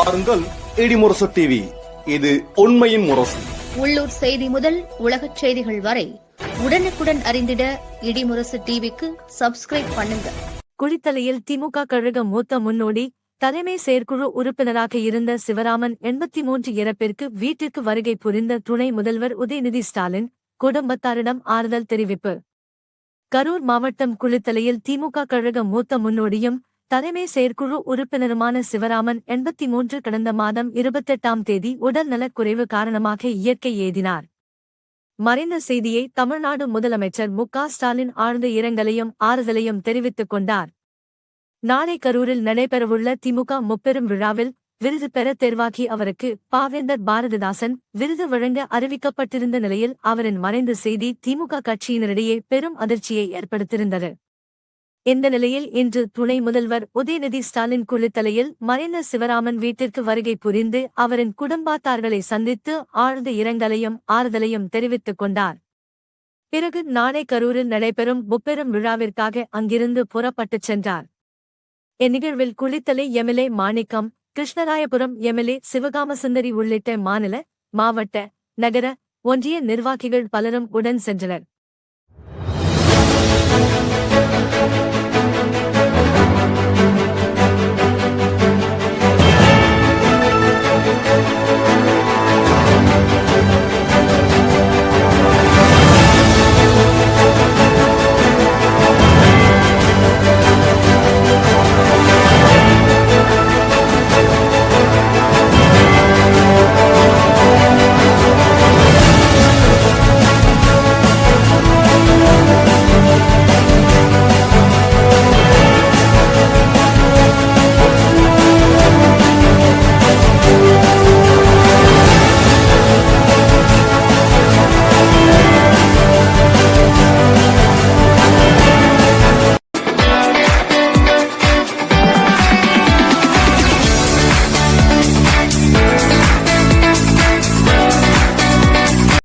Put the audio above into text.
பாருங்கள் இடிமுரசு டிவி. இது உண்மையின் முரசு. உள்ளூர் செய்தி முதல் உலகச் செய்திகள் வரை உடனுக்குடன் அறிந்திட இடிமுரசு டிவிக்கு சப்ஸ்கிரைப் பண்ணுங்க. குளித்தலையில் திமுக கழக மூத்த முன்னோடி தலைமை செயற்குழு உறுப்பினராக இருந்த சிவராமன் 83 இறப்பிற்கு வீட்டிற்கு வருகை புரிந்த துணை முதல்வர் உதயநிதி ஸ்டாலின் குடும்பத்தாரிடம் ஆறுதல் தெரிவிப்பு. கரூர் மாவட்டம் குளித்தலையில் திமுக கழக மூத்த முன்னோடியும் தலைமை செயற்குழு உறுப்பினருமான சிவராமன் 83 கடந்த மாதம் 28ஆம் தேதி உடல்நலக் குறைவு காரணமாக இயற்கை எய்தினார். மறைந்த செய்தியை தமிழ்நாடு முதலமைச்சர் மு.க. ஸ்டாலின் ஆழ்ந்த இரங்கலையும் ஆறுதலையும் தெரிவித்துக் கொண்டார். நாளை கரூரில் நடைபெறவுள்ள திமுக முப்பெரும் விழாவில் விருது பெற தேர்வாகி அவருக்கு பாவேந்தர் பாரதிதாசன் விருது வழங்க அறிவிக்கப்பட்டிருந்த நிலையில் அவரின் மறைந்த செய்தி திமுக கட்சியினரிடையே பெரும் அதிர்ச்சியை ஏற்படுத்தியிருந்தது. இந்த நிலையில் இன்று துணை முதல்வர் உதயநிதி ஸ்டாலின் குளித்தலையில் மறைந்த சிவராமன் வீட்டிற்கு வருகை புரிந்து அவரின் குடும்பத்தார்களை சந்தித்து ஆழ்ந்த இரங்கலையும் ஆறுதலையும் தெரிவித்துக் கொண்டார். பிறகு நாளை கரூரில் நடைபெறும் முப்பெரும் விழாவிற்காக அங்கிருந்து புறப்பட்டுச் சென்றார். இந்நிகழ்வில் குளித்தலை எம்எல்ஏ மாணிக்கம், கிருஷ்ணராயபுரம் எம்எல்ஏ சிவகாமசுந்தரி உள்ளிட்ட மாநில, மாவட்ட, நகர, ஒன்றிய நிர்வாகிகள் பலரும் உடன் சென்றனர்.